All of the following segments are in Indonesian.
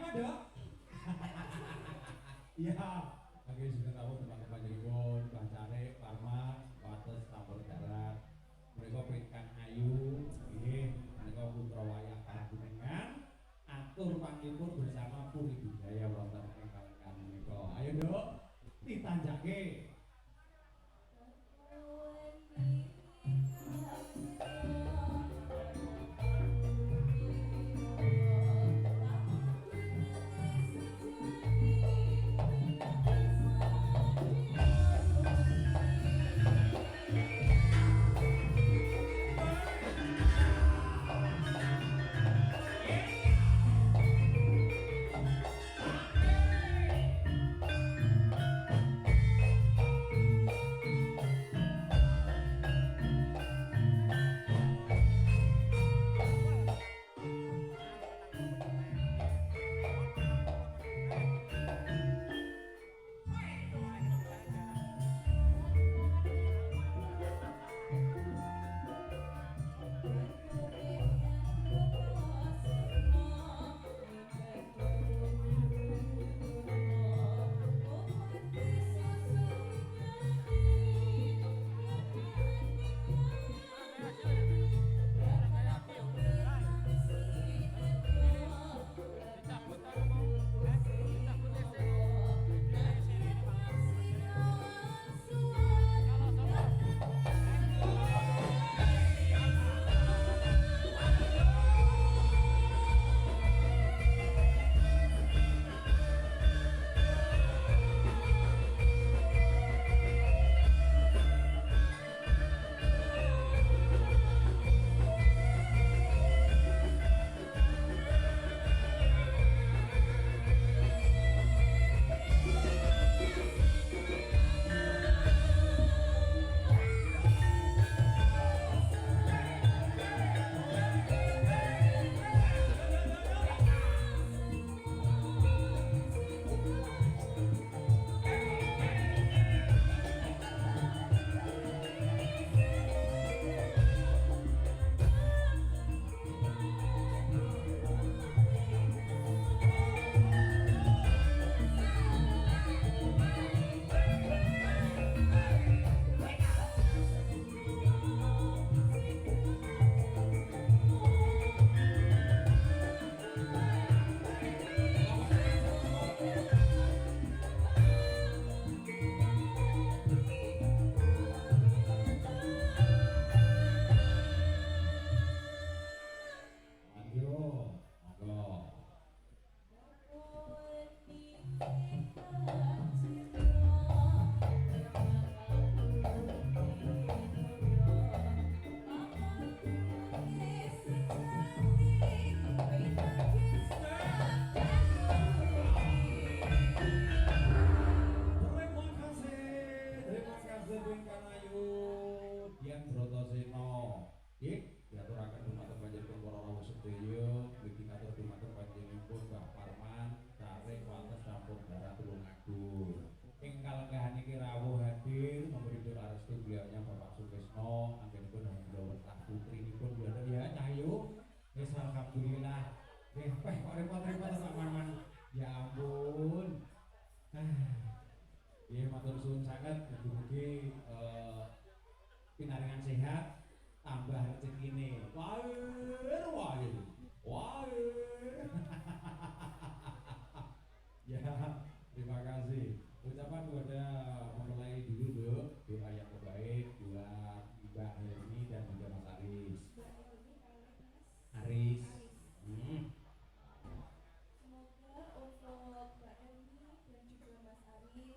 Dok? Iya. Oke, sudah tahu teman-teman Jenggon, Bancare, Parman, Wates, Tambor Darat. Mereka berikan ayu, ini mereka putra wayang Kagungan. Atur panglipur bersama Puri Budaya wonten ing kalangan menika. Ayo Dok, ditanjake. Pinaringan sehat, tambah rezeki ini. Wah. Ya, terima kasih. Ucapan kepada mempelai dulu Dok, doa yang terbaik buat Mbak Helmi dan juga Mas Aris. Aris. Semoga untuk Mbak Helmi dan juga Mas Aris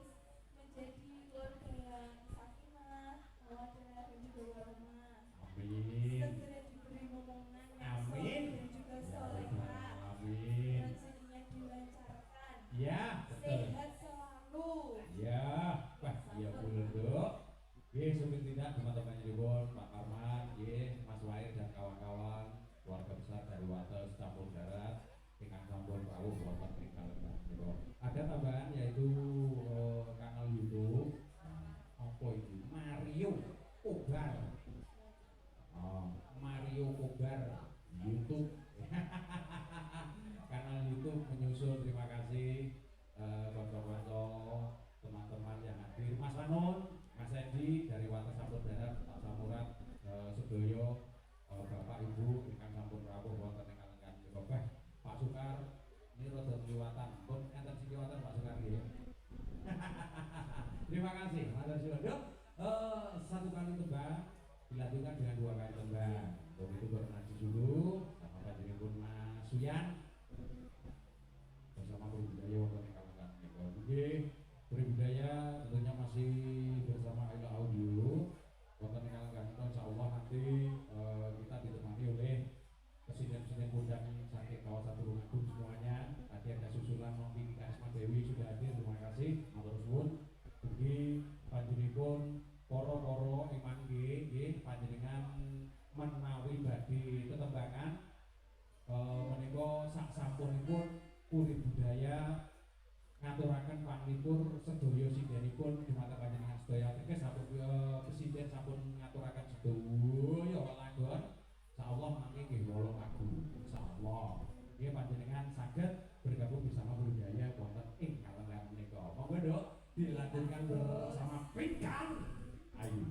menjadi keluarga yang sakinah, mawaddah dan juga warahmah. Amin. Segera diberi momongan yang soleh dan juga solehah. Amin. Rezekinya dilancarkan. Ya, betul. Sehat selalu. Ya, wah, iya betul Dok. Ye, sebelum tidak teman-teman Cirebon, Pak Karman, ye, Mas Wair dan kawan-kawan, keluarga besar dari Wates Campur Darat, dengan Sampun Rawuh, Bapak Tinggal. Ada tambahan yaitu kanal YouTube, apa itu? Mario Kobar. Mario Kobar YouTube. Kanal YouTube menyusul susul, terima kasih konco-konco teman-teman yang hadir. Mas Manun, Mas Edi dari Wates Sampun Darat, Pak Samurat, Sedoyo, Bapak Ibu ingkang sampun rawuh wonten ing kalenggan menika. Pak Sukar, ini rada kliwatan. Pun enten sing kliwatan Pak Sukar nggih. Terima kasih, matur suwun. Yuk, satu kali tembang dilanjutkan dengan dua kali tembang. Untuk itu bernadi dulu sama panjenengan Mas Suyan bersama Berbudaya wonten ing kalenggan menika. Nggih, Berbudaya tentunya masih bersama Ila Audio wonten ing kalenggan menika. Insyaallah nanti kita ditemani oleh presiden-presiden Pundang saking kawasan Tulungagung semuanya. Tadi ada susulan Novi Kasma Dewi sudah hadir, terima kasih, matur suwun. Ugi panjenengan para-para iman nggih panjenengan menawi badhe tetembangan menika sak sampunipun Puri Budaya ngaturaken panglipur sedaya sindenipun dumateng panjenengan sedaya. Teges sampun presiden sampun ngaturaken sedaya welagon. Insyaallah mangke nggih 8 lagu. Insyaallah nggih panjenengan saged bergabung bersama Budaya wonten ing kalenggan menika. Monggo Nduk dilanjutkan bersama Pinkan. Ayo.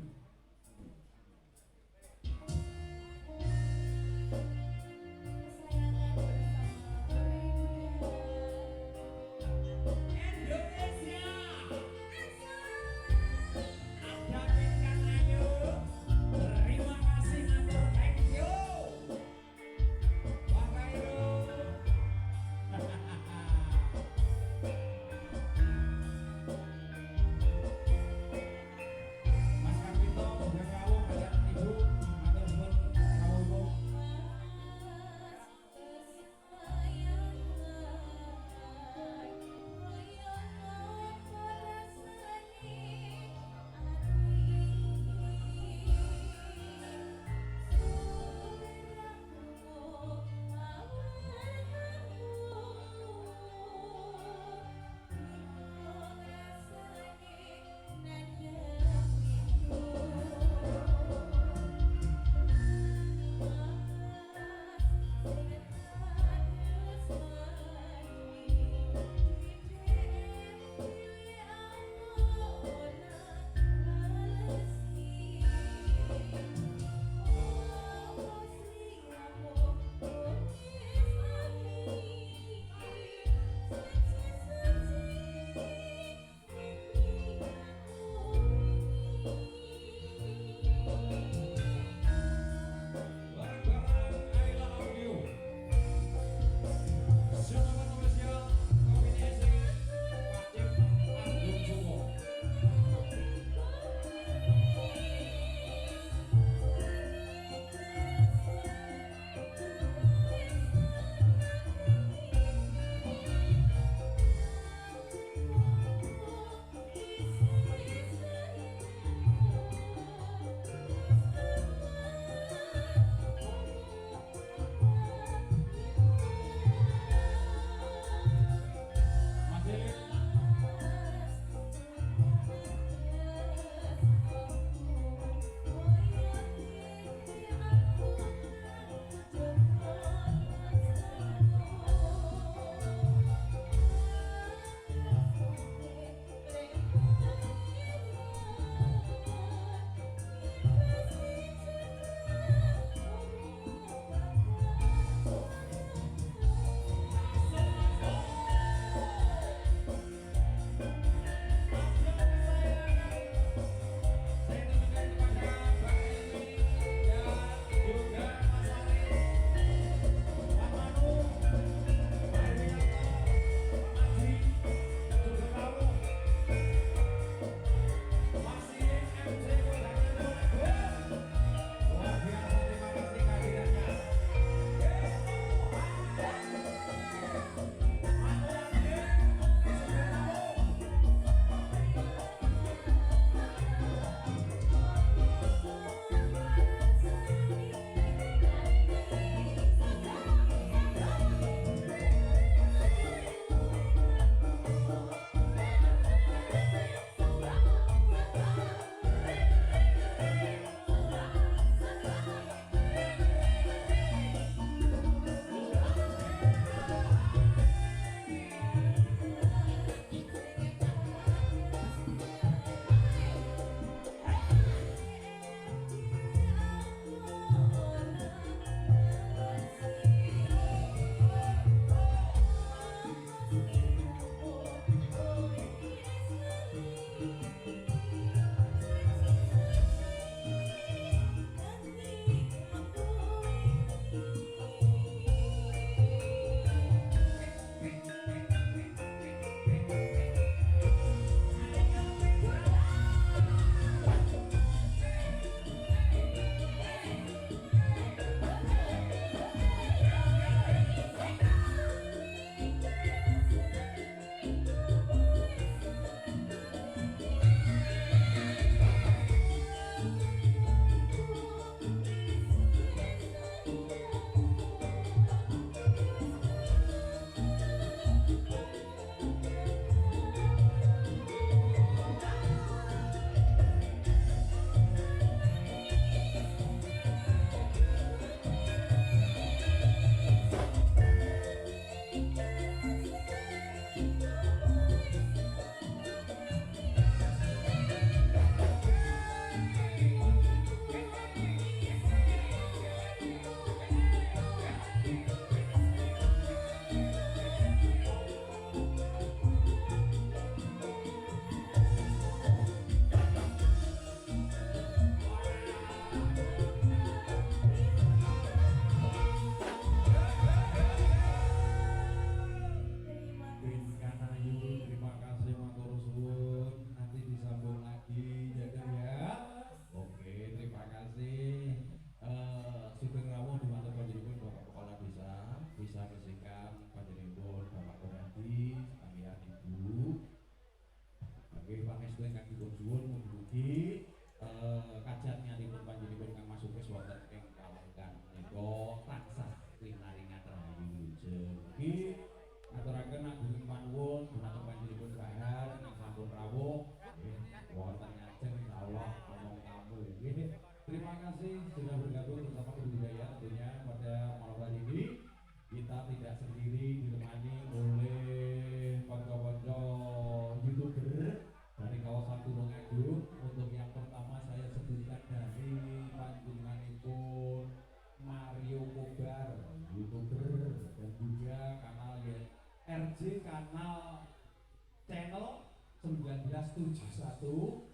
1971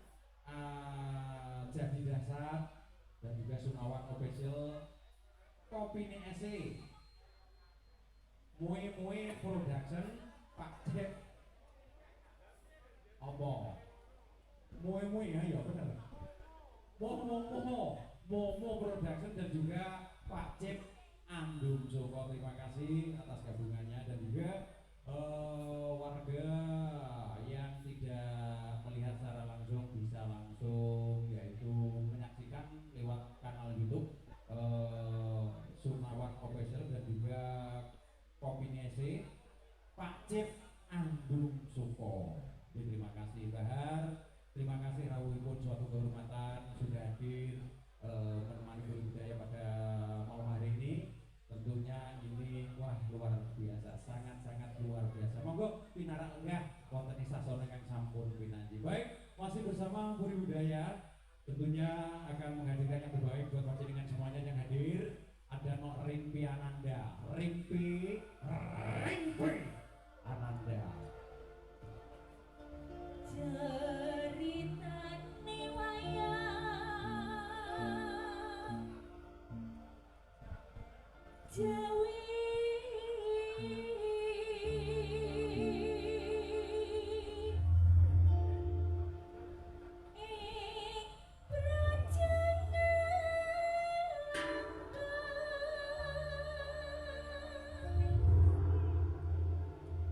Jadi Dasar dan juga Sunawak Official Kopine SE Mue Production Pak Cep apa Mue ya benar Momo Production dan juga Pak Cep Andung Joko, terima kasih atas gabungannya dan juga warga yang tidak melihat secara langsung bisa langsung yaitu menyaksikan lewat kanal YouTube Sunawak Official dan juga Kombinasi Pak Cip Andung Suko. Terima kasih Bahar, terima kasih rawuhipun suatu kehormatan sudah hadir menemani budaya pada malam hari ini. Tentunya ini wah luar biasa, sangat-sangat luar biasa. Monggo pinarak enggak wonten sasana kang sampun pinanji. Baik, masih bersama Puri Budaya tentunya akan menghadirkan yang terbaik buat panjenengan semuanya yang hadir. Ada Nok Rimpi Ananda, Rimpi Ananda. Ceritane wayang Jawi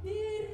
Di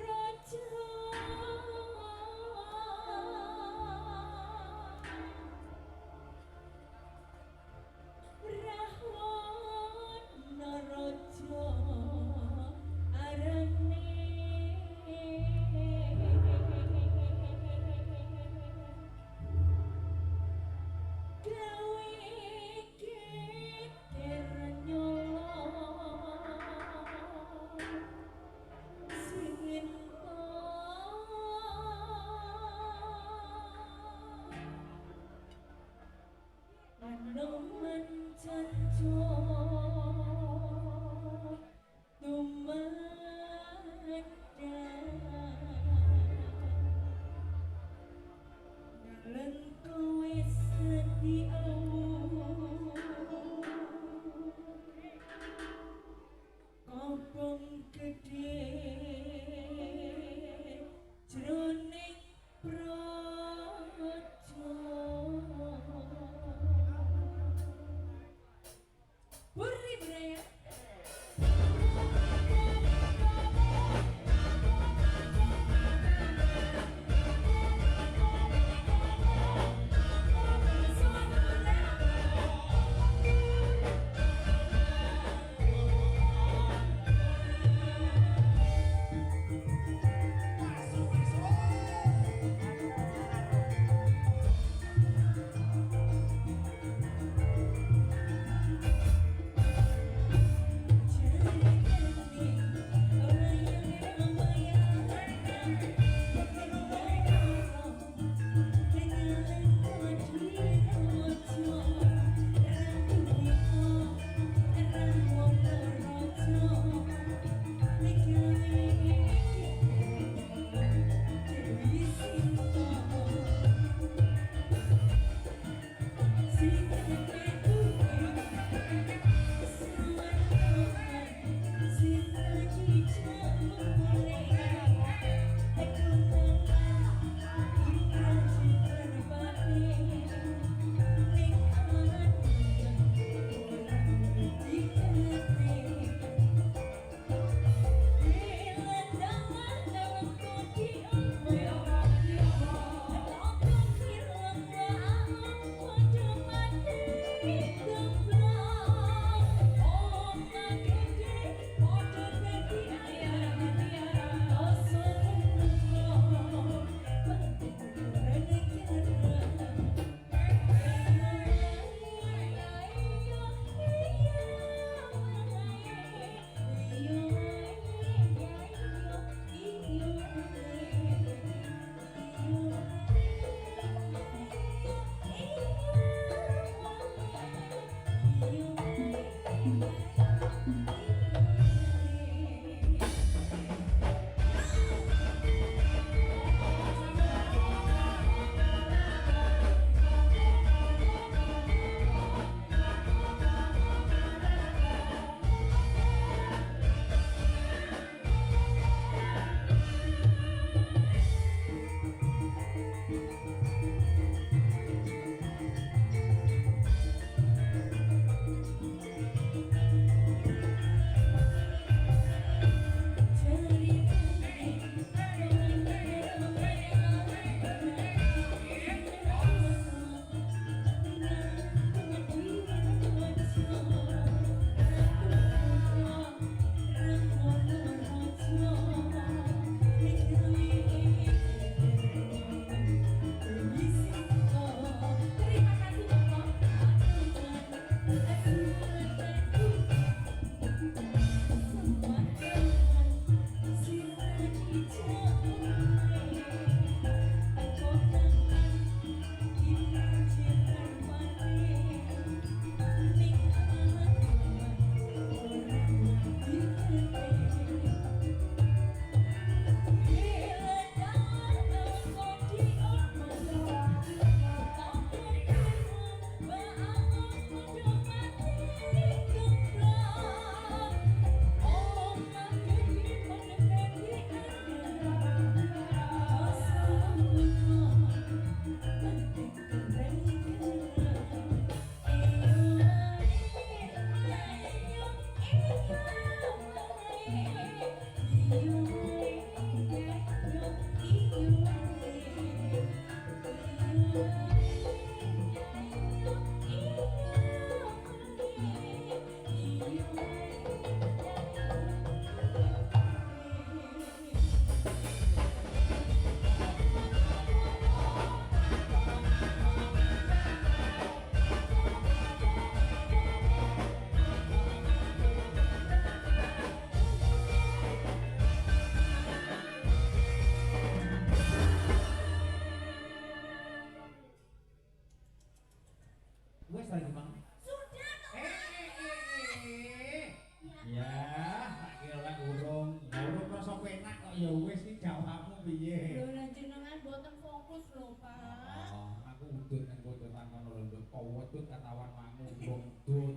awakmu piye? Lho lah jenengan boten fokus lho, Pak. Oh, aku udut nang pojokan kono lho, nduk kowetut katawan mamu wong udut.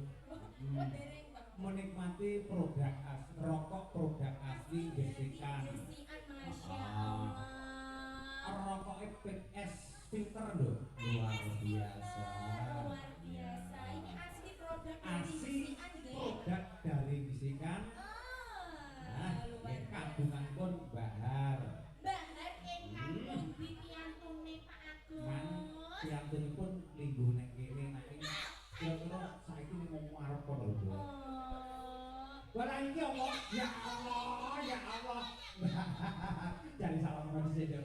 Dereng, Pak. Menikmati produk asli, rokok produk asli Gesikan. Gesikan, Masya Ah. Allah. Rokok PS filter lho, luar biasa. Luar biasa. Ini asli produk dari Asli Gesikan, nggih. produk dari Gesikan. Nah, Luar biasa. kagungan pun bahar. Bahar ingkang pundi piyantune Pak Man, Agus? piantunipun lingguh nek kene nek ini kira-kira saiki ngomong arep kono lho. Oh. Wala iki apa? Ya Allah, ya Allah. Jadi salam nang sini.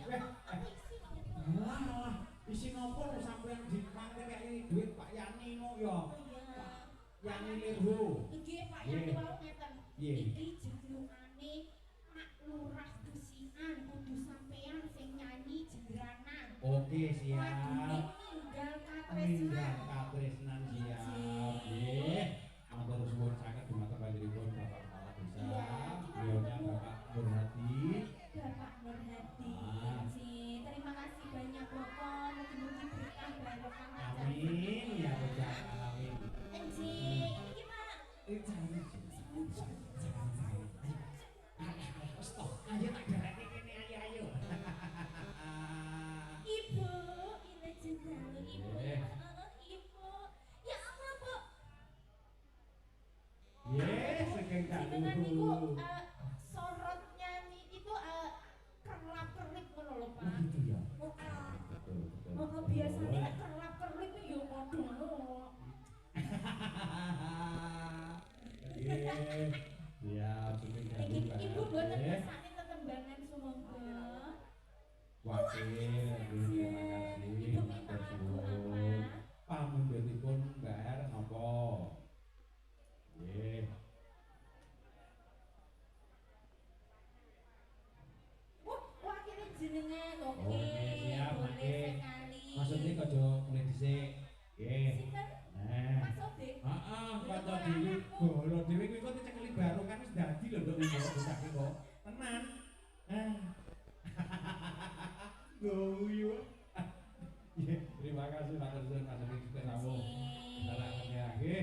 Wah, isi nopo lho sampeyan dipangke kaya duit Pak Yani no ya. Yani Lirhu. Nggih Pak Yani wau ngeten. Iya. Iki jenengane Pak Lurah Gesikan kudu sampeyan sing nyanyi jeranan. Oke, siap. Lagune Ninggal Ninggal Katresnan. katresnan siap. Nggih. Matur suwun sanget dumateng panjenenganipun Bapak Kepala Desa. Beliaunya Bapak Nurhadi. Bapak Nurhadi. Ah. Ji, terima kasih banyak Bapak. Mugi-mugi berkah barokah lancar. Amin ya rabbal alamin. Ji, iki Pak. Ayo tak dereke kene ayo. Ibu, ini jenenge Ibu. Eh. Ibu. Ya Allah, Bu. Yes, saking Jenengan niku dahulu. sorot nyanyi itu kerlap-kerlip ngono lho, Pak. Begitu ya. Oh, Betul, betul. oh, biasanya nek kerlap-kerlip itu ya padha lho. Yes. Siap, saking Iki dahulu. Ibu boten Eh. ngesake tetembangan sumangga. Wakil, terima kasih. Ibu minta lagu apa? Pamundhutipun Mbak R napa? Nggih. Wakile jenengan. Oke, Oke, siap, boleh nggih. sekali. Maksudnya aja mulai dhisik. Nggih. Sinten? Nah. Mas Odik. Heeh, kanca dhewe, bolo dhewe kuwi kok dicekeli baru kan wis dadi lho nduk iki bocah iki kok. Tenan. Guyu. Terima kasih matur suwun Mas Edi Sutamu. Salahnya nggih.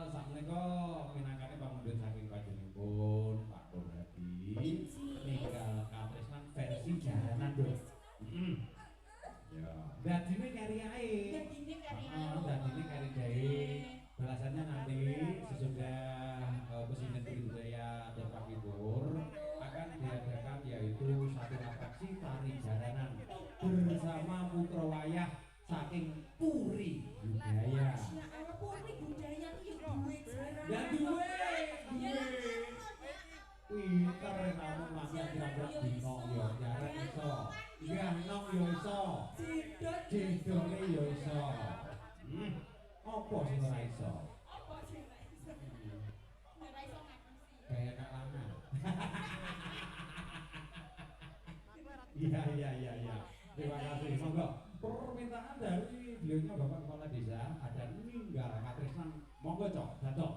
Sakmenika minangkane pamundhut saking panjenenganipun Pak Nurhadi. Ninggal katresnan versi jaranan, Dok. Heeh. Ya, dadine kari ae. Dadine kari Dadine kari jahe. Balasannya nanti sesudah Presiden Budaya Terpakibur akan diadakan yaitu satu atraksi tari jaranan bersama putra wayah saking Puri Budaya. Ya Allah, Puri Budaya iki yo duwe jaranan. Ya duwe. Pinter kamu masih kira-kira dino yo jaran iso. Ya nok yo iso. Jedone yo iso. Apa sing ora iso? Apa sih ora iso? Ora iso ngapusi. Kayak Kak Lana. Iya. Terima kasih. Monggo. Permintaan dari beliaunya Bapak Kepala Desa ada Ninggal Katresnan. Monggo Cok, dados.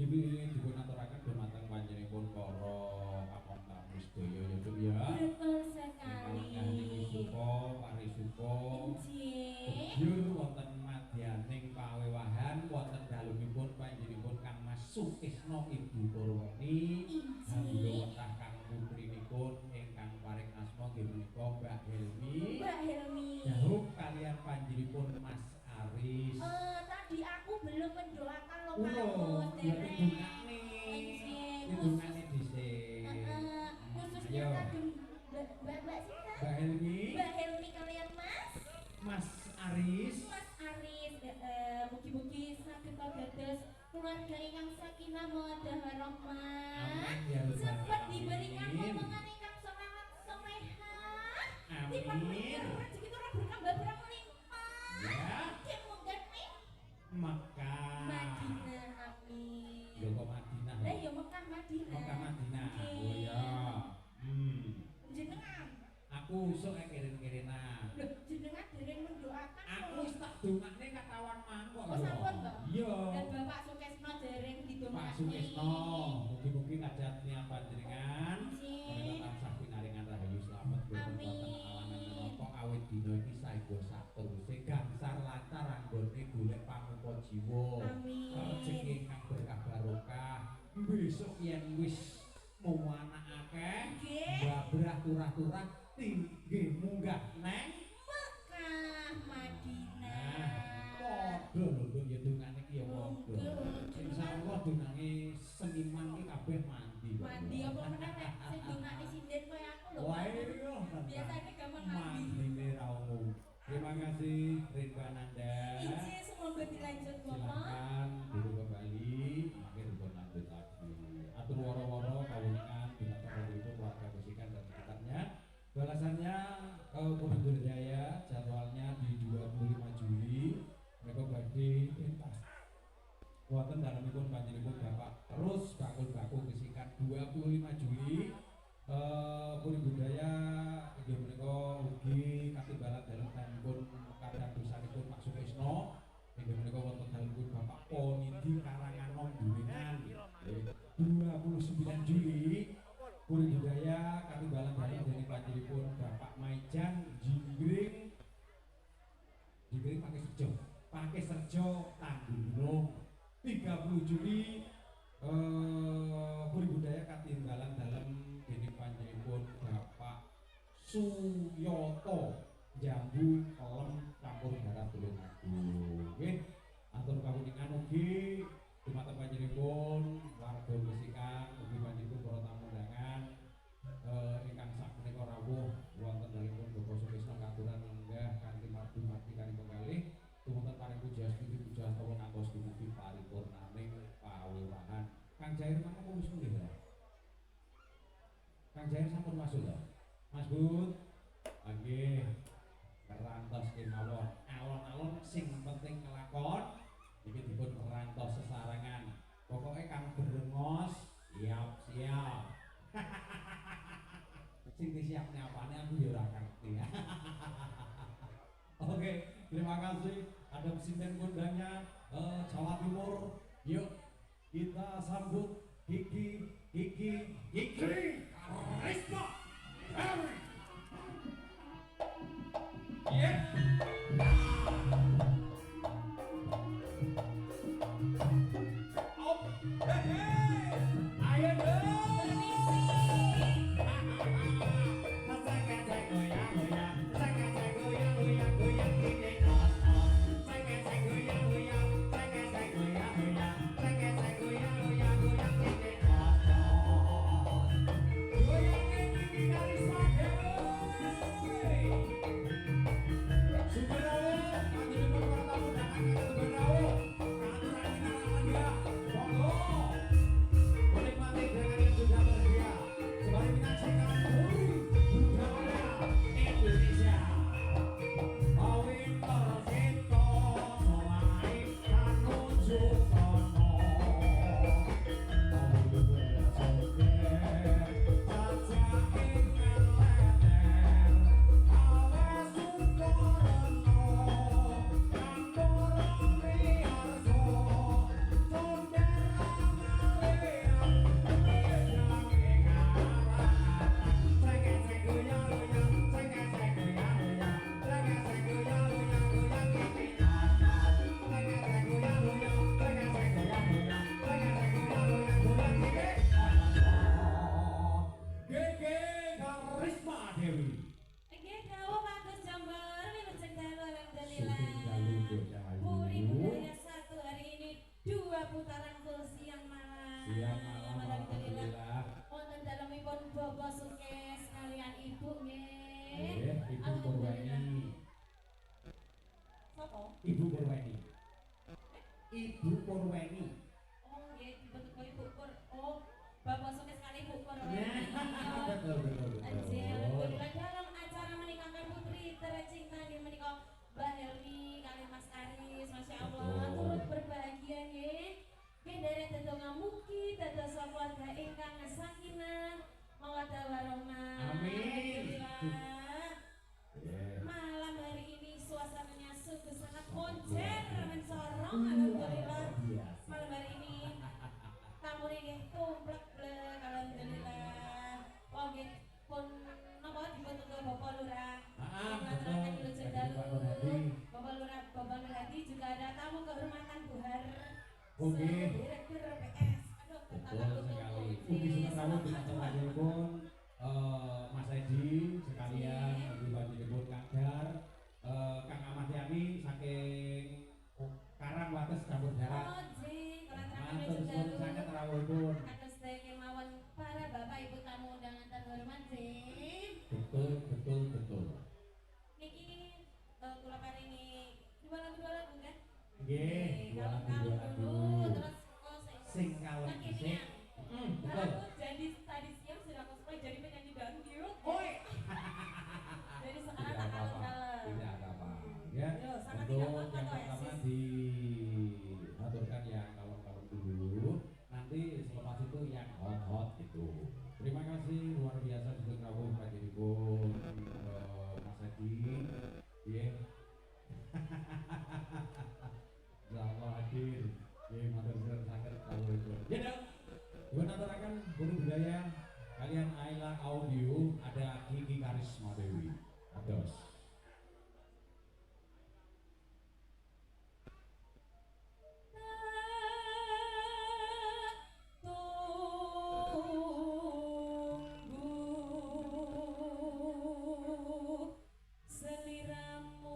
Puji dipun aturaken dumateng panjenenganipun para kakang tamu sedaya ya Cuk ya. Betul sekali. Suko, parisuko, Nggih. begyur wonten madyaning pawewahan wonten dalemipun panjenenganipun Kang Mas Sukisno Ibu Purwani. Hamila wetah Kang putrinipun ingkang paring asma nggih menika Mbak Helmi. Mbak Helmi. Dahuk kalian panjenenganipun Mas Aris. Tadi aku belum mendoakan lo Ulo, kamu, ya Derek. didungakne. Didungakne dhisik. Khususnya Ayo. kagem Mbak Sinta. Mbak Helmi, Mbak Helmi kalian Mas. Mas Aris. Mas Aris, mugi-mugi saged dados keluarga ingkang sakinah mawaddah warahmah. Amin ya rabbal Sempat diberikan alamin. omongan ingkang solehah. Amin. Dipandang rezeki ora berkah melimpah. Ya. Cek mungkin nih. Mekah. Madinah, amin. Ya kok Madinah. Ya Mekah Madinah. Mekah Madinah. Oke. Oh ya. Jenengan. Aku usuk kirin-kirinan. Loh, jenengan dereng mendoakan. Aku kok. wis tak dongakne katawan mangkok. Oh, sampun, Mbak? Iya. Dan Bapak Sukesno dereng Pak didongakne. Sukisno, mugi-mugi kadat niat panjenengan. Nggih. Menika tansah pinaringan rahayu slamet boten Amin. wonten alangan menapa awit dina iki saengga sateruse gangsar lancar anggone golek pamuka jiwa. Amin. Rezeki ingkang berkah barokah. Besok yen wis mau anak akeh, Nggih. babrah turah-turah tinggi munggah neng. Mekah Madinah. Padha lho Nduk ya dongane iki ya padha. Monggo. Insyaallah dongange seniman iki kabeh mandi. Mandi apa meneh nek sing dongakne sinden koyo aku lho. Wah, Mas. iya. Biasanya gampang mandi. Mandi rawu. Terima kasih Rindu Ananda. Izin semoga dilanjut Bapak. Silakan dulu kembali, mungkin untuk lanjut lagi. Atur woro-woro kawuningan binatang itu keluarga musikan dan sekitarnya. Balasannya Purworejo Jaya jadwalnya di 25 Juli. Mereka badhe pentas. Wonten dalemipun panjenengan Bapak terus bakul-bakul kesikan 25 Juli. Purworejo Jaya inggih menika ugi katimbalan dalem tanipun kadang dosanipun Pak Sukisno. Inggih menika wonten dalemipun Bapak Ponidi Karanganom Duringan. 29 Juli Purworejo Jaya katimbalan dalem dening panjenenganipun Bapak Maijan Jinggring pakai Serjo Tanggulung. 30 Juli Purworejo Jaya katimbalan dalem dening panjenenganipun Bapak Suyoto Jambu Kelem Campur Darat Tulungagung. Nggih, atur kawuningan ugi dumateng panjenenganipun warga Gesikan, ugi panjenenganipun para tamu undangan ingkang sapunika rawuh wonten dalemipun Bapak Sukisno katuran lenggah kanthi margi kanthi kalih tumunten paring puja stuti puja astawa ngantos dumugi paripurnaning pawewahan. Kang Jair mangko wis nggih ya. Kang Jair sampun masuk ya. Mas Bud. Nggih. Kerantos kemawon. Alon-alon sing penting kelakon iki dipun kerantos sesarengan. Pokoke kang berengos siap-siap. Sing disiapne apane aku ya ora ngerti. Oke, terima kasih. Ada sinden kondangnya Jawa Timur. Yuk kita sambut Kiki Karisma. Yeah. Oh, hey, ayo dong. Goyang ini karisma. putaran full siang malam. Siang malam, Alhamdulillah. alhamdulillah. Wonten dalemipun Bapak Sukes kalian Ibu nggih. Ibu Purweni. Sopo? Ibu Purweni. Ibu Purweni. Oh nggih, dibentuk Ibu Pur. Oh, Bapak Sukes kali Ibu Pur. Betul, betul, Anjir, betul. alhamdulillah dalam acara menikahkan putri tercinta di menikah Mbak Helmi kalian Mas Aris, Masya Allah, Betul. turut berbahagia nggih. Nggih derek tetunggal mugi dados keluarga ingkang sakinah mawaddah warahmah. Amin. Alhamdulillah. Yeah. Malam hari ini suasananya sungguh sangat moncer mencorong. Alhamdulillah. Biasa. Malam hari ini kamu nggih tumplek blek. Alhamdulillah. Oh nggih pun napa dipuntuk Bapak Lurah. Betul. Dulu Jendalu. Pak Nurhadi. Bapak Lurah, Bapak Nurhadi juga ada tamu kehormatan Bu Har. Oke. Direktur PS. Aduh, Betul sekali. Ugi Sumatera Bintang Panjenengan Mas Edi sekalian Ibu Panjenengan Kang Dar, Kang Ahmad Yani saking Karang Wates Campur Darat. Oh, jeng, kelantaran Matur Jendalu. suwun sanget rawuhipun. Atas kemauan para Bapak Ibu tamu undangan terhormat, jeng. Betul, betul, betul. Niki kula paringi dua lagu kan? Nggih, dua lagu dulu terus sing kalem dhisik. Betul. Jadi tadi siang sudah cosplay jadi penyanyi dangdut. Oi. Jadi Tidak sekarang tak apa-apa. kalem-kalem. Tidak apa-apa. Ya. Yo, sangat Untuk tidak yang apa-apa toh, ya, pertama sis. diaturkan yang kalem-kalem dulu. Nanti selepas itu yang hot-hot gitu. Terima kasih luar biasa sudah rawuh panjenengan Mas Edi. Nggih. Jawa hadir. Nggih matur suwun sanget rawuhipun. Ya dong. Buat aturaken guru budaya kalian Ayla Audio ada Kiki Karisma Dewi. Ados. Tunggu seliramu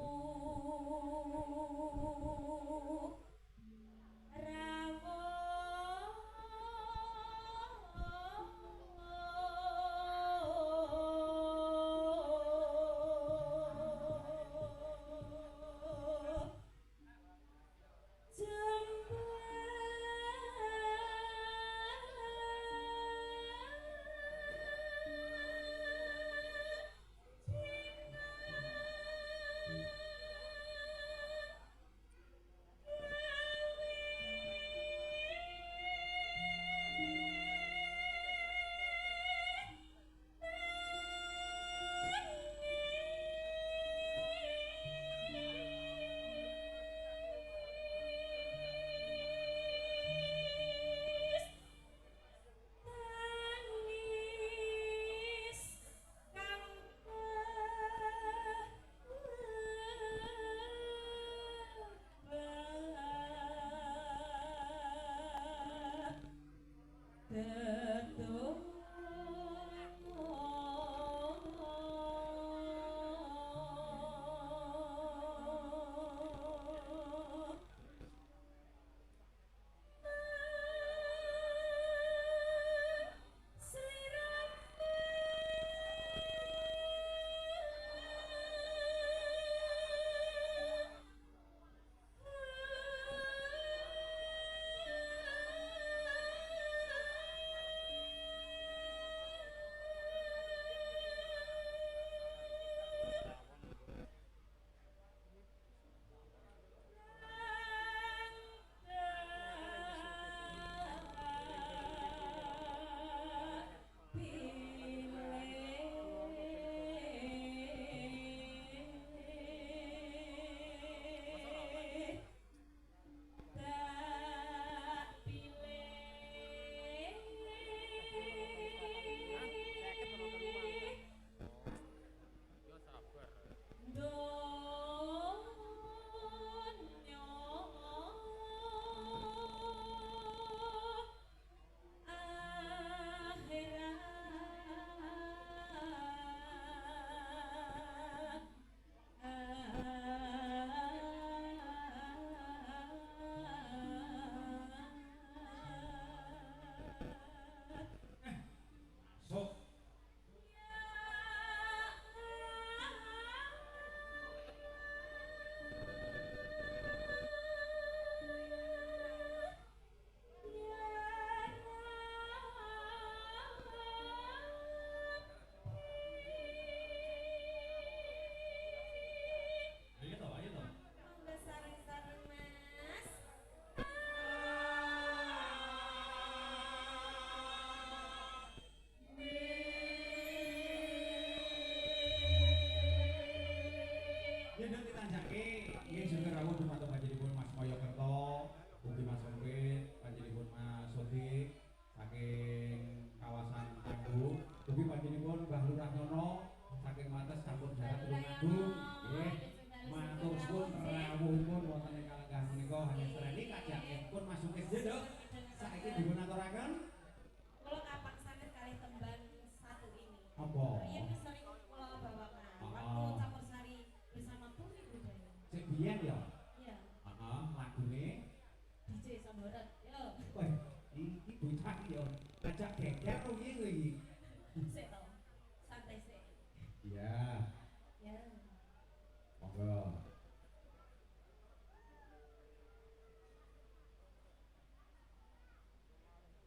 rawuh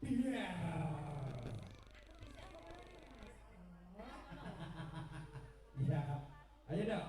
biar. Bisa Iya. apa Mas? Oh, Ayo dong.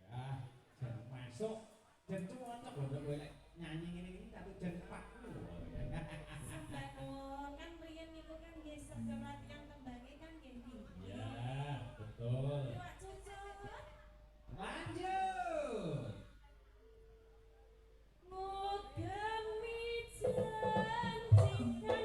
Ya, jan masuk, jan cocok lho nduk kowe lek nyanyi ini satu jam 4 Sampun kan mriyen niku kan nggih sedaya latihan tembange kan nggih nggih. iya betul Iwak cucut. lanjut Ngugemi janji kan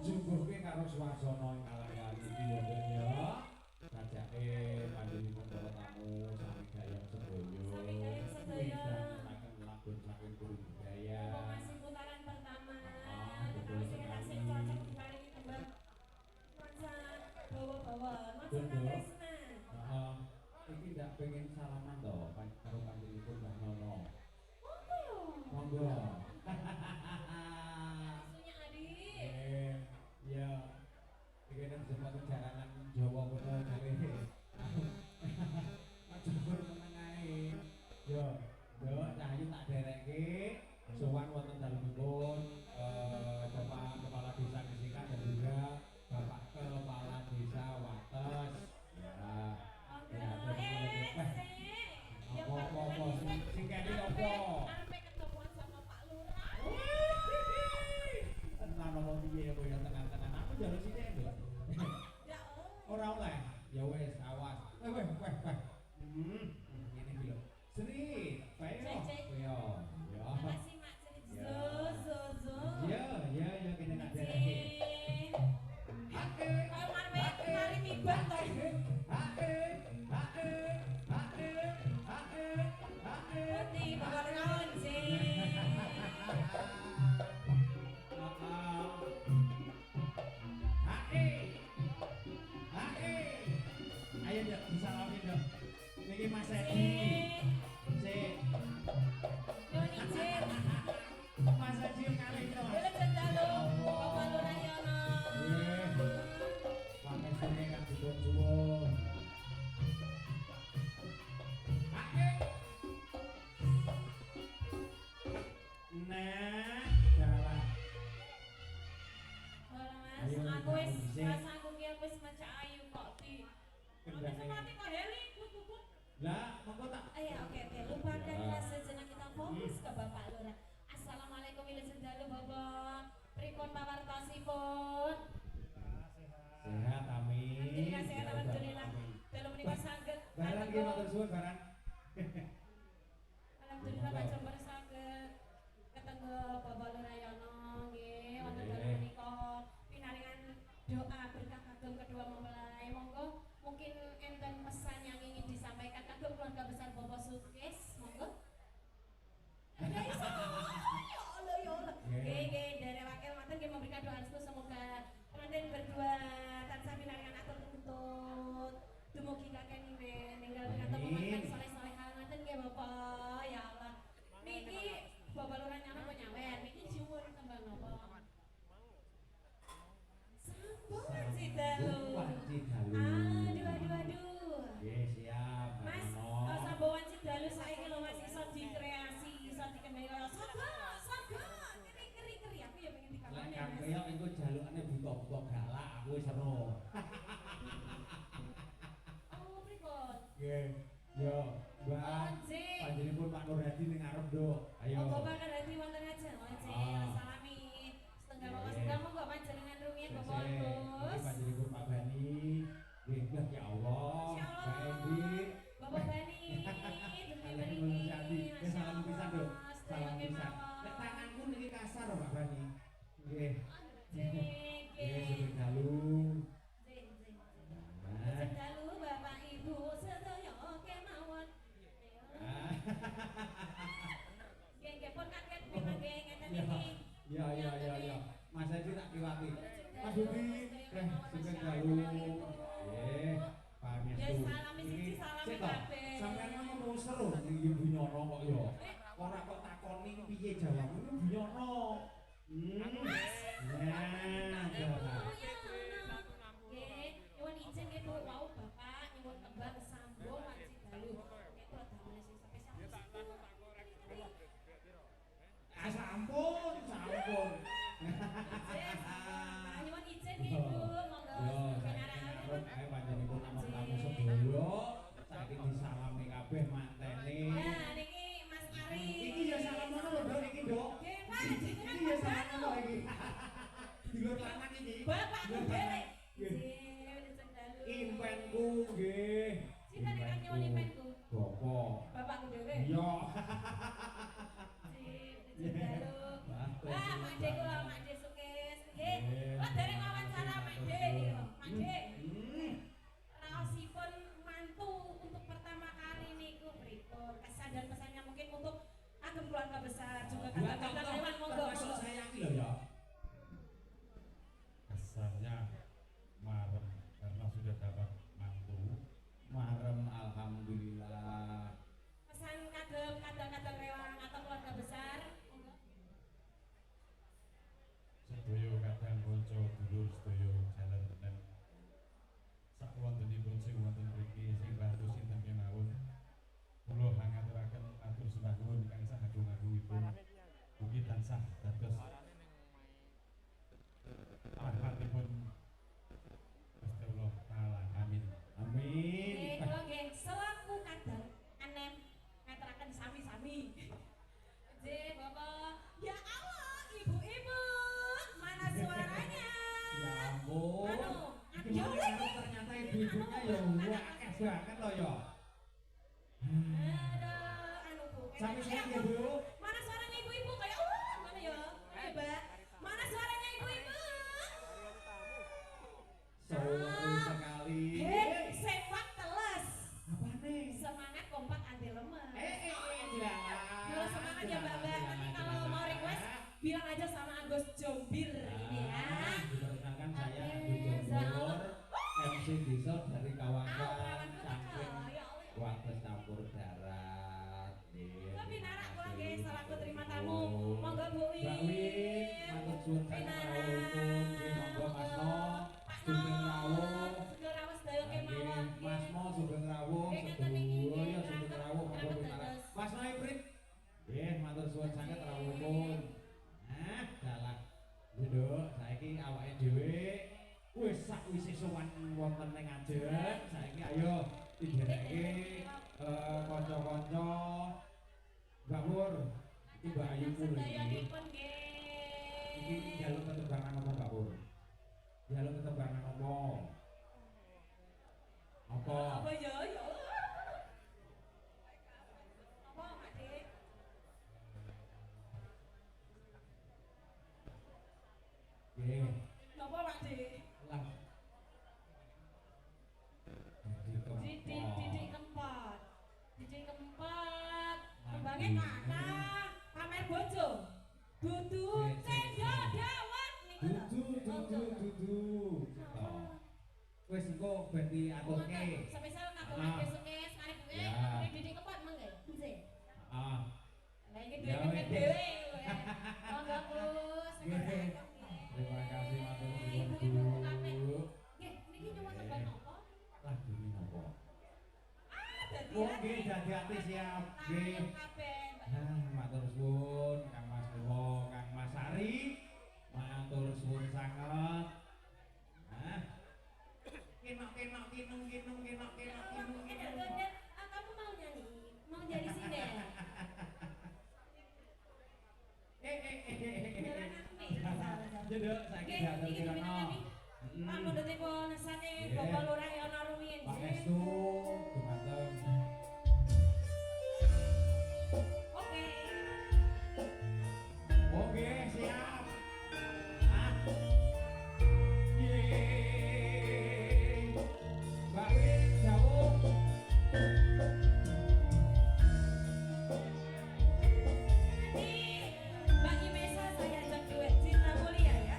Jumbuhke karo swasana ing kalangan iki ya Den ya. Sajake panjenengan para tamu sami gayeng sedaya. Sami gayeng sedaya. Akan melakukan saking guru budaya. Mumpung masih putaran pertama. Betul Tapi sing tasih sekali. cocok diparingi tembang nuansa bawa-bawa, nuansa Betul. katresna. Heeh. Iki ndak pengen salaman to karo panjenengan Mbah Nono. Apa yo? Monggo. Isunya adik. Ya. Iki nek jembatan jaranan Jawa kono kali. Ajur meneng ae. Yo, yo Cahyu tak derekke sowan wonten dalemipun Bapak Kepala Desa Gesikan dan juga Bapak Kepala Desa Wates. Ya. Apa-apa sing kene apa? Arepe ketemuan sama Pak Lurah. Tenan apa piye kowe ya tenan-tenan. Aku njaluk sithik, Nduk. Ya Ora oleh. Ya wis, awas. Weh. Ngene iki lho. Sri, bae yo. Cek. Yo. Yo. Makasih Mak Cek. Zo. Ya kene tak dereke. Hake. Kayak mari mibah to. Putih bakal kawan sih. Ayo Dok, disalamin Dok. Niki Mas Edi. Sik. Doni Jen. Mas Edi kali to. Boleh cendalu. Bapak Lurah Yono. Nggih. Pamestune kan dipun suwun. Nah, jalan. Ora Mas, aku wis rasaku ki wis macak ayu kok di. Oke, semati kok Heli kut. Lah, monggo tak. Oke, lupakanlah sejenak kita fokus ke Bapak Lurah. Assalamualaikum Wilujeng Cendalu Bapak. Pripun pawartosipun? Sehat amin. Alhamdulillah sehat alhamdulillah. Dalam menika saged Barang ki matur suwun barang. Alhamdulillah Pak Jember saged ketenggo Bapak Lurah Yono nggih wonten dalam menika pinaringan doa berkah kagem kedua mempelai. Monggo mungkin enten pesan yang ingin disampaikan kagem keluarga besar Bapak Sukses. Monggo. Ada iso. Ya Allah. Nggih, dari wakil matur nggih memberikan doa restu semoga pengantin berdua tansah pinaringan atur tuntut. Dumugi kakek ninggal ketemu makan soleh-solehan ngoten nggih Bapak. Ya Allah. Niki Bapak Lurah Nyono apa nyawer? Niki juwur tembang napa? Sambungan Cidalu. Aduh. Nggih, siap. Mas, Nono. sambungan Cidalu saiki lho Mas iso dikreasi, iso dikembangke kaya saga. Keri-keri aku ya pengen Lek dikamane. kan Mas. kaya engko jalukane buka-buka galak aku wis ero. Oh, pripun? Nggih. Yo, Mbak. Once. Panjenengan Pak Nur Hadi ning ngarep, Nduk. Ayo. Monggo bakal hati wonten aja. Once, salami. Setengah bapak sedang monggo panjenengan rumiyin Bapak Agus. Iki panjenengan Pak Bani. Nggih, ya Allah. Insya Mbak Allah. Endi. Bapak Bani, demi mriki. Nggih, salam pisan, Nduk. Salam Sedaya pisan. kemawon. Lek tanganku niki kasar, Pak Bani. Nggih. Nggih. Nggih, sugeng dalu. Nah. Dalu Bapak Ibu sedaya kemawon. Nggih, pun kaget memang nggih ngeten iki. Ya. Mas Edi tak kiwati. Mas Budi, sugeng dalu. Nggih, pamit. Ya salami siji salami kabeh. Sampeyan mau musra Bunyono kok ya. Ora kok takoni piye jawabmu iki Bunyono. Nah, jawab. Nggih, nyuwun izin nggih Bu, wau Bapak nyuwun tembang sambung wanci dalu. Nek kula damel sing spesial. Ah sampun, sampun. Nyuwun izin nggih Bu, monggo Yo, pinarakaken. ae panjenenganipun namung tamu sedaya. Saiki disalami kabeh mantene. Nah, niki Mas Ari. Iki ya salam ngono lho, Dok, iki, Dok. Nggih, Pak, jenengan Iki ya salam pembantu. ngono iki. Dilur lanang iki. Bapak derek. Nggih. Nggih, cek dalu. Impenku nggih. Sinten ingkang nyuwun impenku? Bapak. Bapakku dhewe. Iya. Cek dalu. Wah, Mak Dik kula, Mak Dik Sukis. Nggih. Kula derek wawancara Mak Dik iki lho. Mak Dik. Raosipun mantu untuk pertama kali niku pripun? Kesan dan pesannya mungkin untuk agem keluarga besar juga kata-kata lewat monggo. Termasuk saya iki lho ya. Kesannya marem karena sudah dapat mantu. Marem alhamdulillah. Pesan kagem kadang-kadang lewat atau keluarga besar. Monggo. Sedaya kadang kanca dulur sedaya jalan tenen. Sak wontenipun sing wonten mriki sing bantu sinten kemawon. Kula ngaturaken matur sembah nuwun ingkang sagung-agungipun. Mugi tansah dados rahmatipun Gusti Allah taala. Amin. Amin. Nggih, kula nggih selaku kadang anem ngaturaken sami-sami. Nggih, Bapak. Ya Allah, ibu-ibu, mana suaranya? Ya ampun. Anu, Iki ya mana Allah. ternyata ibu-ibunya ya akeh banget loh ya. Aduh, anu Bu. Sampai Eh, siap ya, Bu. Mana suaranya ibu-ibu kayak mana ya? Ayo, Mbak. Mana suaranya ibu-ibu? Seru sekali. Hei, sepak teles. Apa nih? Semangat kompak anti lemes. Jangan. Yo, semangat ya Mbak-mbak. Nanti kalau mau request bilang aja sama Agus Jombir ini ya. Diperkenalkan saya Amin. Agus Jombor, MC Diesel dari Au, kawan-kawan perawan ku saking tekel. Ya Allah. Wates Campur Darat. Tapi narak kula nggih selaku terima tamu. Monggo Bu Win. Mbak Win, matur suwun sangat Pinara. rawuhipun. Nggih, monggo Mas Mo, Pak Sugeng No. Rawuh. Sugeng Rawuh sedaya kemawon. Nggih, Mas Mo Sugeng Rawuh, Nggih, ngeten iki, nggih. sedaya Sugeng Rawuh monggo Rapet pinara. dados. Mas Mo Ibrit. Nggih, matur suwun sangat rawuhipun. Nah, dalah. Nduk, saiki awake dhewe wis sakwise sowan wonten ning Ajen, saiki ayo didereke kanca-kanca Mbak Nur, iki Mbak Ayu Pur iki. Sedayanipun Iki nggih. jaluk ketebangan apa Mbak Pur? Jaluk ketebangan apa? Apa? Apa ya ya? Apa Mak Dik? Nggih. Napa Mak Dik? Lah. Didik keempat. Didik keempat. Kembangnya mana? Pamer bojo. Dudu cendol dawet niku lho. Dudu. Wis engko ben diaturke. Spesial kagem Ah. besok-es mari Bu. Ya. Nek didik keempat mangga. Nggih. Ah. Lah iki Ya, duwe wes. dhewe lho ya. Monggo Bu. Nggih. Terima kasih matur Ibu-ibu suwun. kabeh. Bu. Nggih, niki nyuwun tembang napa? Lah dene napa? Dadi Oh nggih dadi ati siap. Nggih. kabeh. Nah, matur suwun Kang Mas Dewo, Kang Mas Ari. Matur suwun sanget. Nah. Kenok-kenok kinung-kinung kenok-kenok kinung-kinung. Kamu mau nyanyi? Mau jadi sinden? Jeduk saiki Nggih, diatur iki kirana. dipinangani. Pak Pundutipun sane Bapak Lurah Yono Rumiyin. Pangestu dumateng. Oke. Oke, siap. Ah. Yeay. Mbak Win, jauh. Nanti Mbak Imesa saya ajak duet Cinta Mulia ya.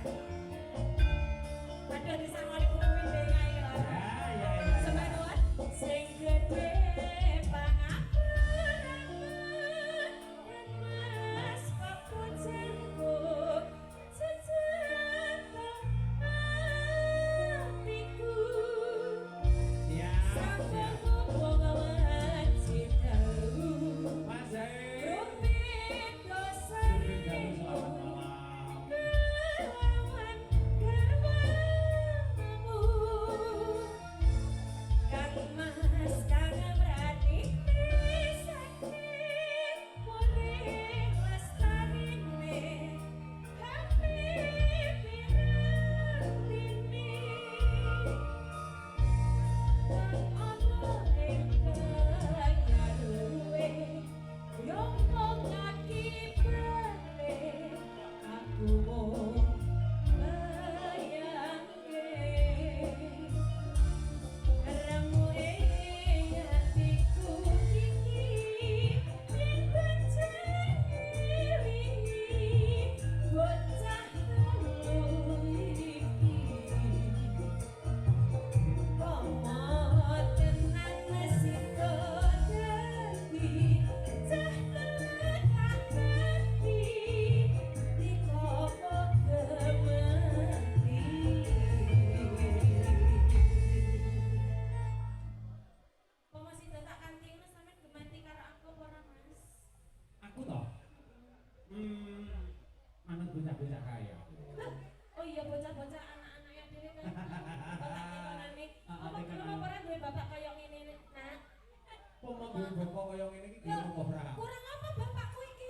iki gelem ora. Kurang apa bapakku iki?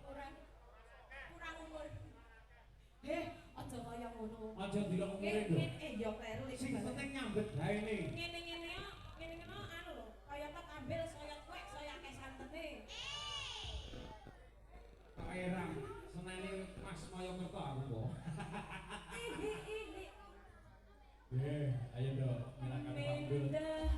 kurang umur. Aja kaya ngono. Aja dilok umure lho. Ya kleru iki. Sing penting nyambet gaene. Ngene-ngene yo, ngene-ngene anu lho, kaya tak ambil soyot kowe, soyake santene. Kok erang senene Mas Moyokerto aku kok. Ayo dong, silakan Pak Abdul. Mindah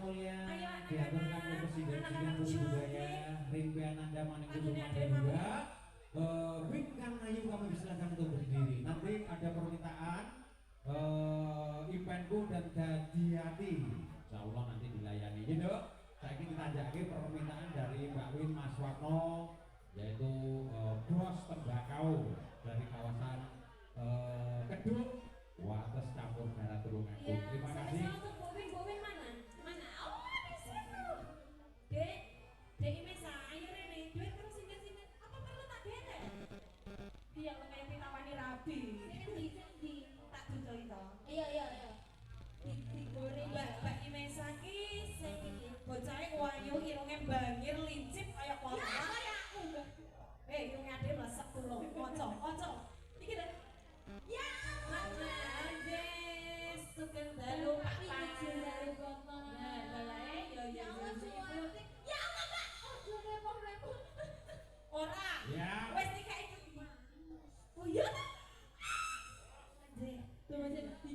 koyo yen Iya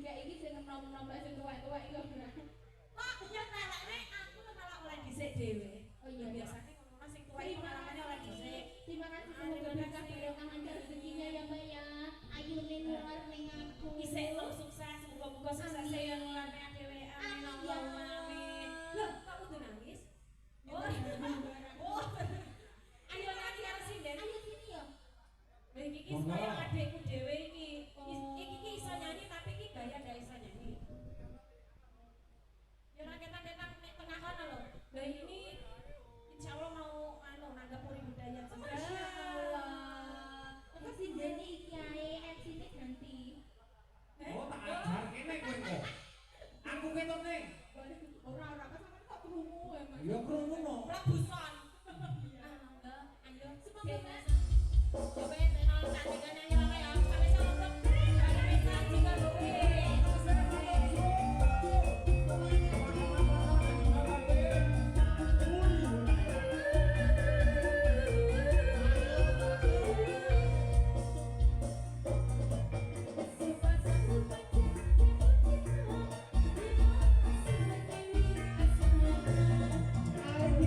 kayak iki sing nom-nom sing tuwek-tuwek iku. Kok ya telekne aku malah oleh dhisik dhewe. Oh iya Biasanya ngono sing tuwek iku malamane oleh dhisik. Terima kasih semoga berkah barokah lancar rezekinya ya Mbak ya. Ayu nular ning aku. Isih lo sukses, muga-muga sukses ya nular ning dhewe. Amin Allahumma amin. Loh, kok kudu nangis? Oh. Oh. Ayo lagi karo sinden. Ayo sini ya. Lha iki kaya adekku dhewe iki. Iki iso nyanyi tapi iki gaya ndak iso nyanyi. Ya ora ketan-ketan nek tengah kono lho. Lah ini insyaallah mau nanggap puri budaya juga. Masyaallah. Kok sinden iki ae MC-ne ganti. Oh, tak ajar kene kowe kok. Aku ketone. Ora kan sampean kok krungu emang. Ya krungu no. Rebusan. Ayo, Semoga coba tenang cantikan nyanyi apa ya? Sampai sama dong. Dari Mesa juga Ayo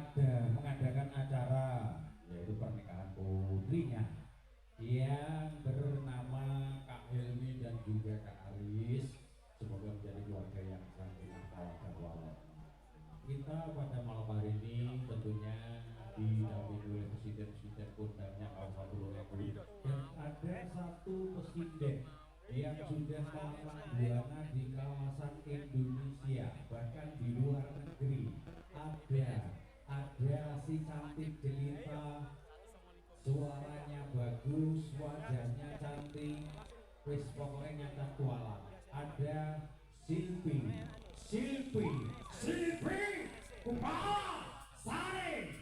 ada mengadakan acara yaitu pernikahan putrinya yang bernama Kak Helmi dan juga Kak Aris. Semoga menjadi keluarga yang sakinah mawaddah warahmah. Kita pada malam hari ini tentunya didampingi oleh presiden kondangnya Kabupaten Bogor dan ada satu presiden yang sudah lama buana di kawasan Indonesia bahkan di luar negeri. Ada si cantik jelita, suaranya bagus, wajahnya cantik, wis pokoknya nyata kualat. Ada Silpi Kumpala Sari.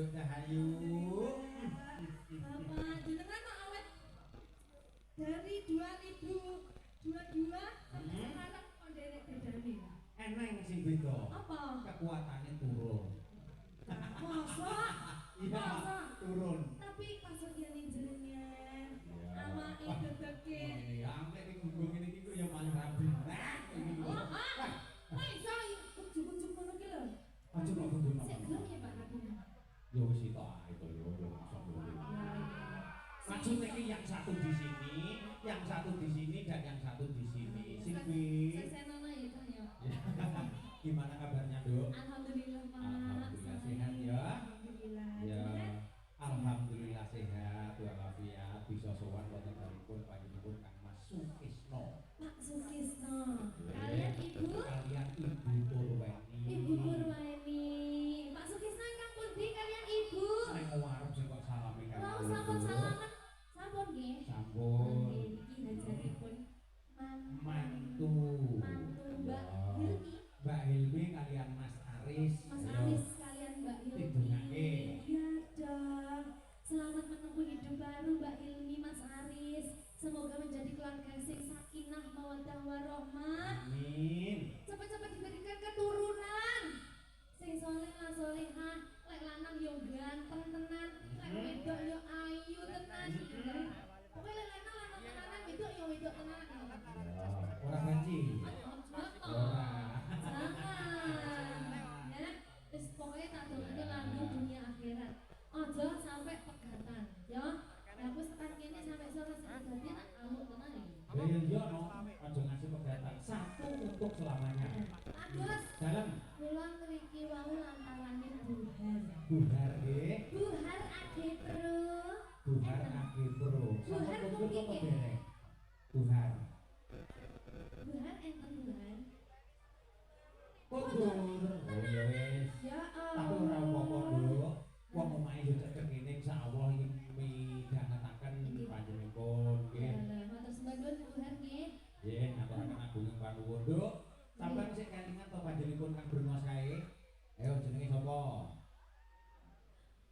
Cahayu. Bapak jenengan kok awet dari 2022 sampai sekarang kok derek bedane. Eneng sing beda. Apa? Kekuatannya turun. Masa? Iya, Masa? turun. Tapi pasok yang jenengan Iya. ama idedeke. Ini ya, ampe ning gunggung ini iki ya malah rabi. Nah, ini. Wah, iso ujug-ujug ngono ki lho. Aja kok gunggung. Sik gelem ya Pak Rabi. Ya wis itu itu yo masa boleh. Maksudnya ini yang satu di sini, yang satu di sini dan yang satu di sini. Singwi. Sesenana ya kan ya. Gimana kabarnya, Dok? Alhamdulillah Pak. Alhamdulillah sehat ya. Alhamdulillah. Ya, alhamdulillah sehat walafiat bisa sowan wonten dalipun panjenengan Kang Mas Sukisno. Pak Sukisno. Kalian Ibu? Kalian Ibu Purweni. Ibu Purweni. Pak Sukisno ingkang pundi kalian Ibu? Nek warep sing kok salami Kang. Mau sampun salaman. Sampun nggih. Sampun. Iki hajaripun Mantu. mantu Mbak Ya. Hilmi. Mbak Hilmi kalian Mas Aris. Mas Ayo. Aris kalian Mbak Hilmi. Didongake. Ya dong. Selamat menempuh hidup baru Mbak Hilmi, Mas Aris. Semoga menjadi keluarga sing sakinah mawaddah warahmah. Amin. Cepat-cepat diberikan keturunan. Sing soleh lan solehah, lek lanang yo ganteng tenan, lek wedok yo ayu tenan. Pokoknya lek lanang tenanan, wedok yo wedok tenan. Ya, ora banci. Ora. Jangan. Ya, wis pokoknya tak dongake langgeng dunia akhirat. Aja sampai pegatan, ya. Lah aku tekan kene sampai sore sedadi tak amuk tenan iki. Ya yo no, aja ngasih pegatan. Satu untuk selamanya. Agus, Dalam kula ngriki wau lantarane buhar. buhar nggih. Buhar ade pro. Buhar akhir bro. Sama Buhar kumpul kuwi apa nggih. derek? Buhar. Buhar enten buhar. Kundur. Oh ya wis. Ya Tapi ora apa-apa, Nduk. Wong omahe yo cecek kene insyaallah iki midhangetaken panjenengan nggih. Lah, matur sembah nuwun buhar nggih. Nggih, ngaturaken agung panuwun, Nduk. Sampeyan sik kelingan to panjenengan Kang Bruno kae. Ayo jenenge sapa?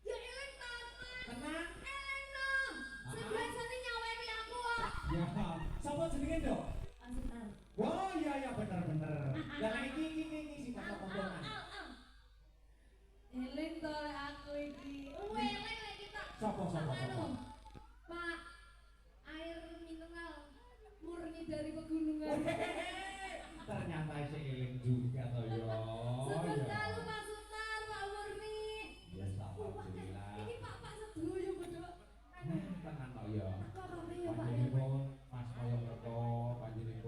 Ya eling Tama. Tenang. Eling no. Sing biasane nyaweri aku kok. Ya, sapa jenenge, Nduk? Asitar. Oh iya iya bener. Lah iki sing kok komponan. Eling to lek aku iki. Eling lek kita. Sapa? Anu, Pak air mineral murni dari pegunungan. Ternyata si eling juga to yo. Sugeng dalu Pak Sutar, Pak Murni. Ya alhamdulillah. Ini Pak sedoyo bedok. Tenan to yo. Kok kabeh ya Pak ya? Panjenengan Mas Kaya Merto, panjenengan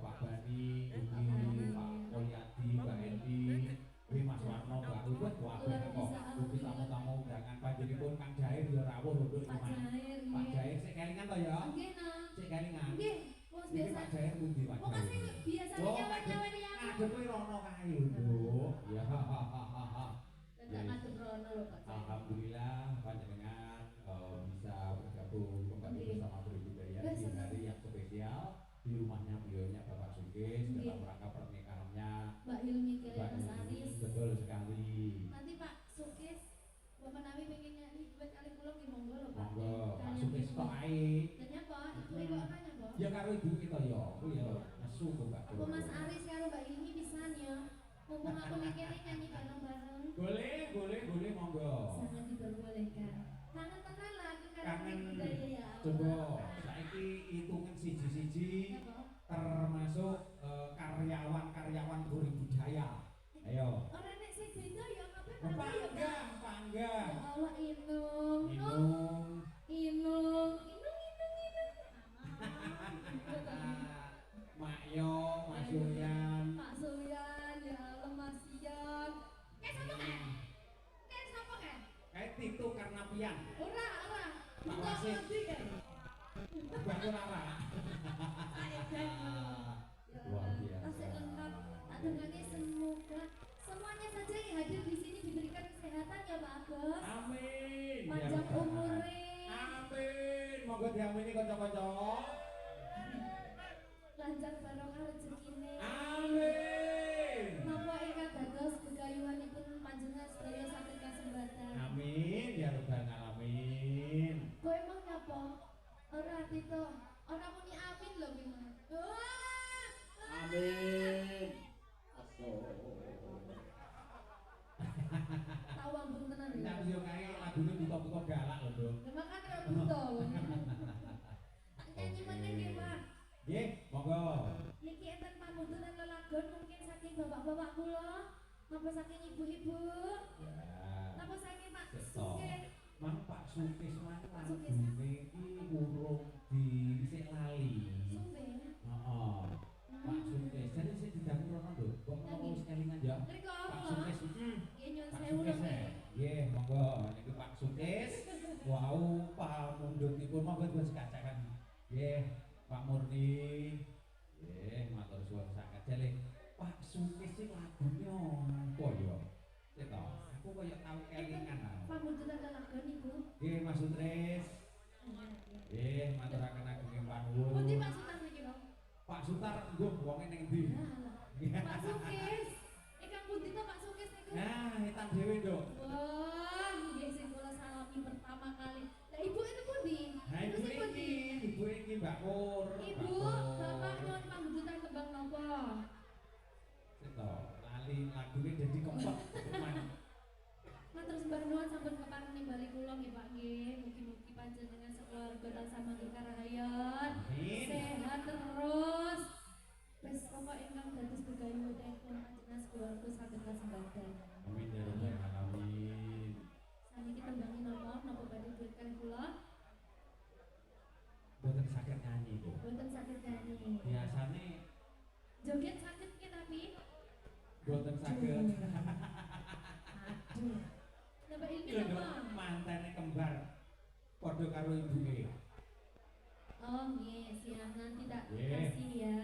Pak Bani, Ugi, Pak Kolyadi, Mbak Endi, Wi Mas Warno, Mbak Rubet, kabeh kok. Ugi tamu-tamu undangan panjenengan Kang Jair yo rawuh lho Pak Jair. Pak Jair sik kelingan to yo. Nggih, Nah. Sik kelingan. Nggih, wis Iki biasa. Pak Jair pundi Pak? Kok kasih biasanya Oh, nyawer-nyaweri aku. Adep kuwi rono kae lho. Ya. Enggak ngadep rono lho Pak Jair. Alhamdulillah panjenengan bisa bergabung kembali bersama Bro Budaya di hari yang spesial di rumahnya beliaunya Bapak Sugis dalam rangka pernikahannya Mbak Hilmi ke Mbak Mas Hilmi. Aris. Betul sekali. Nanti Pak Sukis, Bapak Nawi pengen nyanyi duet kali pulang di monggo lho Pak. Monggo Pak Kalian Sugis ibu. tok ae. Dan apa? Ibu ibu apanya Pak? Ya karo ibu kita ya, aku ya nesu kok Mbak. Apa Mas Aris karo Mbak Hilmi pisan ya? Mumpung aku mikirnya nyanyi bareng-bareng. Boleh monggo. Sangat diperbolehkan. Kangen tenan lah aku karo Kangen. budaya ya. Coba saiki hitungan siji-siji Ya, Pak. termasuk karyawan Buri Budaya. Ayo. Ora nek sing beda ya kabeh padha ya Pak. Panggah. Ya Allah Inung. Inung. Inung. Makyo, Mas Yulian. Pak Suryan, ya Allah Mas Yan. Kayak sapa kan? Kayak Tito Karnavian. Ora. Pak Kita Wasit. ngerti kan? Bangun Rara. Saya dan Luar biasa. Tasik lengkap. Tak dongake semoga semuanya saja yang hadir di sini diberikan kesehatan ya Pak Agus. Amin. Panjang Ya, umure. Amin. Monggo diamini kanca-kanca. Lancar barokah rezekine. Amin. Napa ingkang dados gegayuhanipun panjenengan sedaya saged apa? Ora Tito, ora muni amin lho ki Mas. Wah! Amin. Aduh. Tahu ampun tenan lho. Nang yo kae lagune buka-buka galak lho, Dok. Lah makan ora buta. Tak nyanyi meneh nggih, Pak. Nggih, monggo. Niki enten pamundutan lelagon mungkin saking bapak-bapak kula, napa saking ibu-ibu, Ya. napa saking Pak Betul. Sugih. Mang Pak Sukis mang Pak Sukis. lagune iki urung isih lali. Sugih. Heeh. Pak Sukis, jadi sing didangu rono lho. Kok mau wis kelingan ya? Mriko Pak apa? Sukis. Nggih nyuwun Pak sewu lho. Sukis. Nggih, monggo niki Pak Sukis. Wau pamundhutipun monggo dipun sekacakan. Nggih, Pak Murni. Nggih, matur suwun sanget. Jale Pak Sukis sing lagune apa ya? Cek to, aku koyo tau kelingan ah. Pamundutan lelagon Ibu. Nggih, Mas Sutris. Nggih, maturaken agunging panuwun. Pundi Pak Sutar niki, Pak? Pak Sutar nggo wonge ning ndi? Pak Sukis. Ingkang pundi to Pak Sukis niku? Nah, hitam dhewe, Nduk. Wah, nggih sing kula salami pertama kali. Lah Ibu itu pundi? Nah, Itu sing pundi? ibu iki Mbak Pur. Ibu, Bapak nyuwun pamundutan tembang napa? Seto, lali lagune dadi kempet. Matur sembah nuwun sampun kepareng bali kula nggih Pak nggih. Mugi-mugi panjenengan sekeluarga tansah mangke karahayat. Amin. Sehat terus. Wis pokok ingkang dados begayu telepon panjenengan sekeluarga saged kasembadan. Amin ya rabbal alamin. Saniki tembangin napa? Napa badhe berkah kula? Boten saged nyanyi, Bu. Boten saged nyanyi. Biasane Joget saged ki tapi boten saged. aduh. Napa ilmi Lho, Nduk, napa? mantene kembar padha karo ibuke. Oh nggih, siap nanti tak Nggih. kasih ya.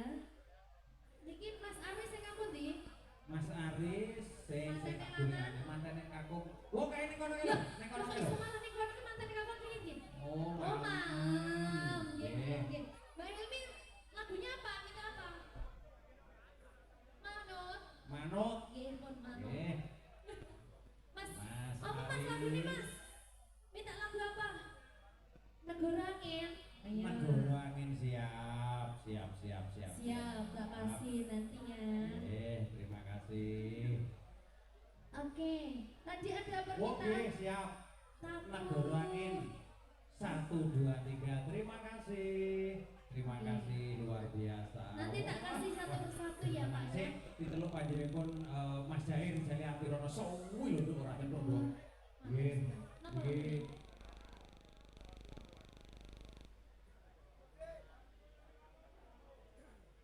Niki Mas Aris sing ngapundi? Mas Aris sing Mantene kabulane mantene kakung. Oh, kae ning kono iki lho, ning kono iki Kok lho. iso malah ning kono ki mantene kapan ki iki? Oh, Oh, malam. malam. Nggih, Nggih. nggih. Mbak Ilmi lagunya apa? Kita apa? Manut. Manut. Nggih, pun manut. Nggih. Mas, Mas apa Mas Aris. lagu nih Mas? Minta lagu apa? Negara Angin. Ayo. Negara Angin siap. Siap, tak kasih nantinya. Terima kasih. Oke, tadi ada Oke, permintaan siap. tamu. Negara Angin. 1 2 3. Terima kasih. Terima kasih luar biasa. Nanti tak kasih satu persatu ya Pak ya. Sik, diteluk panjenengan Mas Jair jane Apirono suwi lho Nduk, ora kentuk, Nduk. Nggih. Napa? Nggih.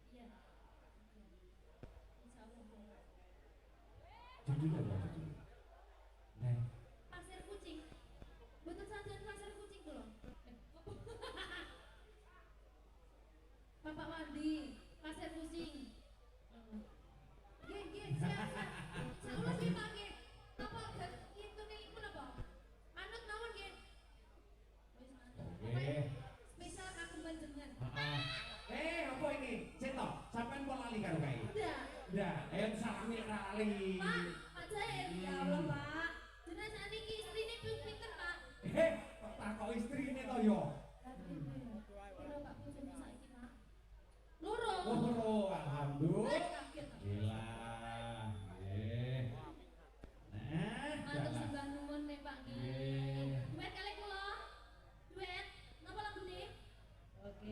Iya. Insya Allah. Judulnya apa judulnya? Nah, Pasir kucing. Betul sajian pasir kucing tuh loh. Bapak Wandi, pasir kucing. Gih, siap. Saulah sih Pak nggih. Napa dan itu nih iku napa? Manut mawon nggih. Wis manut. oke. Spesial kagem panjenengan. Heeh. Apa ini? Sik to, sampean kok lali karo kae? Udah. Ndak, salami lali. Pak, Pak Jair. Ya Allah, Pak. Jenengan sakniki istrine pinter, Pak. Kok takok istrine to yo? Kira Pak bojone saiki, Pak. Loro. Oh, alhamdulillah. Kaget. Gila. Nggih. Nah, Matur jalan. sembah nuwun nih Pak nggih. Nggih. Duet kali kula. Duet. Napa lagune? Oke.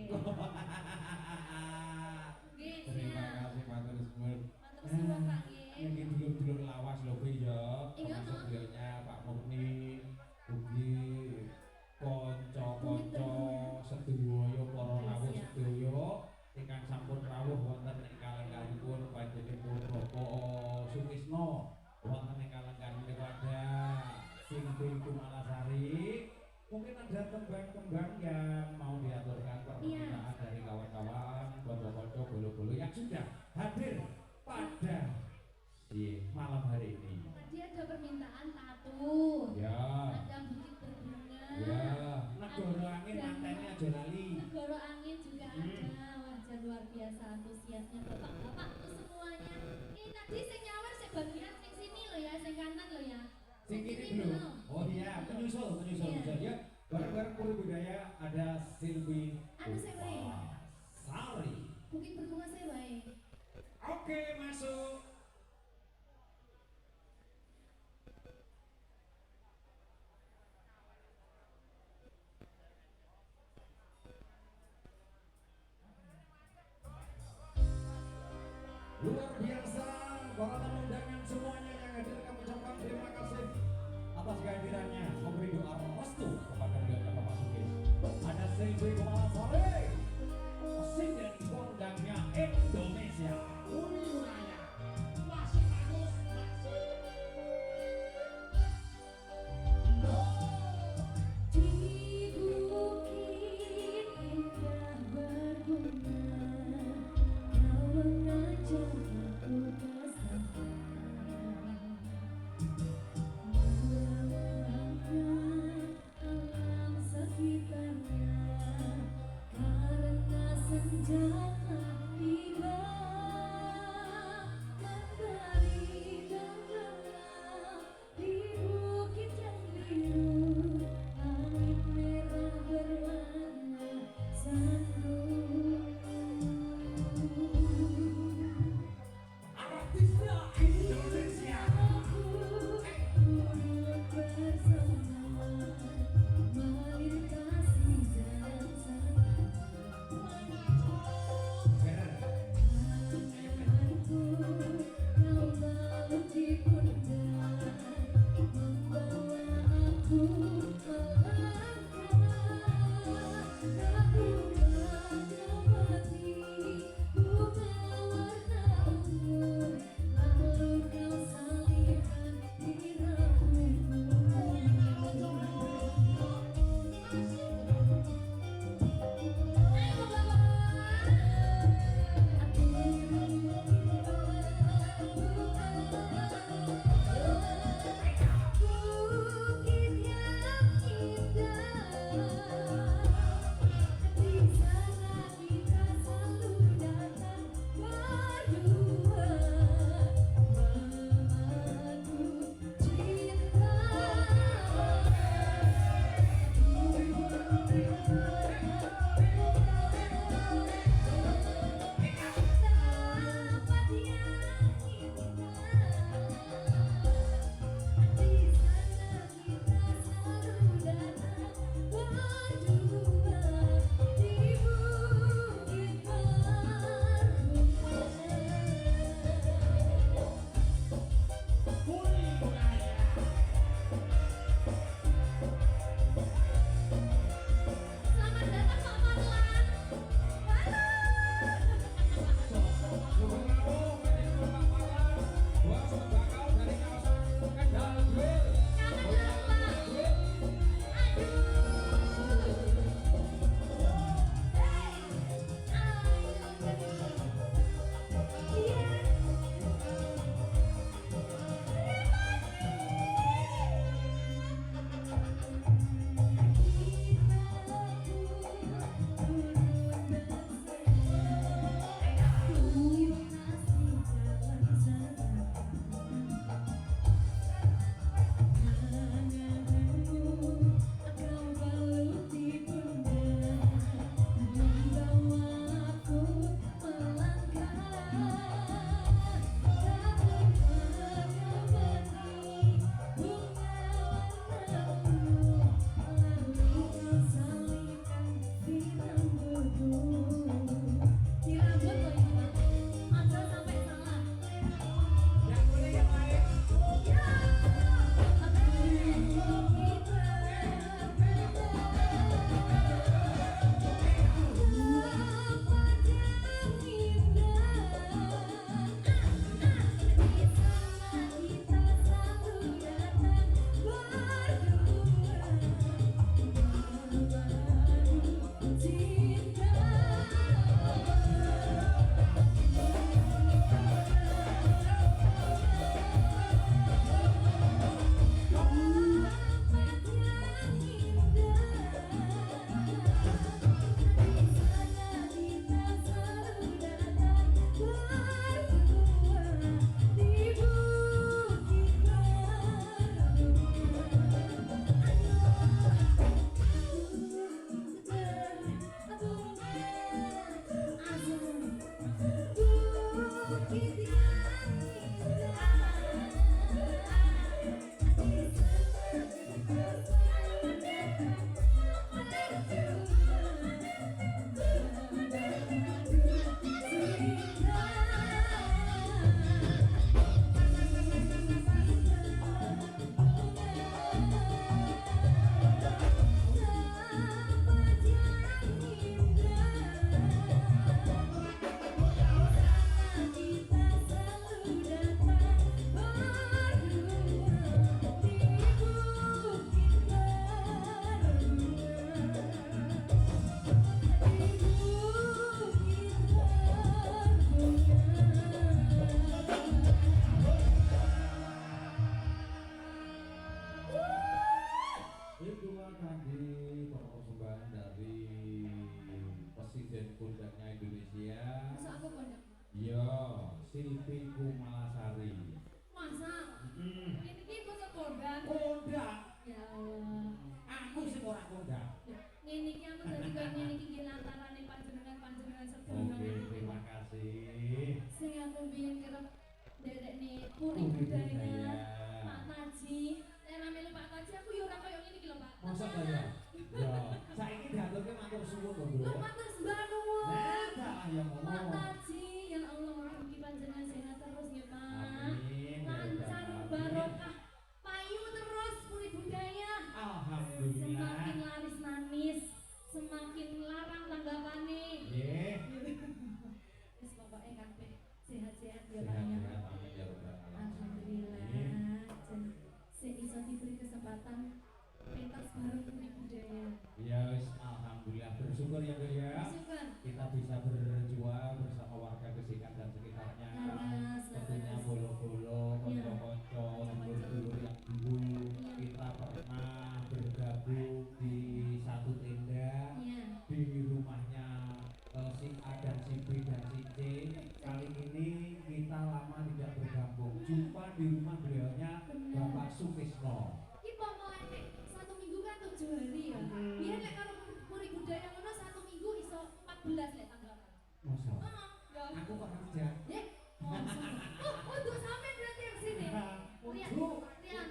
Nggih, Terima siap. kasih matur suwun. Matur suwun Pak nggih. Ini dulur-dulur lawas lho kuwi ya. Iya, Termasuk Mas. beliaunya Pak Murni, ugi kanca-kanca sedaya para rawuh sedaya ingkang sampun rawuh wonten ing kalengganipun panjenenganipun Bapak Sukisno wonten ing kalengganipun wadah sing Pintu Malasari. Mungkin ada tembang-tembang yang mau diaturkan permintaan dari kawan-kawan, kanca-kanca bolo-bolo yang sudah hadir pada di malam hari ini. Tadi ada permintaan tatu. Ya, Ada bukit berbunga. ya. Negara Angin mantennya aja lali. Negara Angin juga ada. Wajah luar biasa antusiasnya bapak-bapak tuh semuanya. Ini tadi sing nyawer sing bagian sing sini loh ya, sing kanan loh ya. Sing kiri belum. Oh iya, penyusul Iya. ya. Bareng-bareng Puri Budaya ada Silvi Anu sih, Bay. Sari. Mungkin berbunga saya baik. Oke, masuk. Luar biasa, para tamu undangan semuanya yang hadir kami ucapkan terima kasih atas kehadirannya, memberi doa restu kepada beliau Bapak Sugis. Ada Silvi Kumalasari, presiden kondangnya Indonesia. Uni Uraya masih bagus, masih. Di bukit indah berguna, kau mengajak aku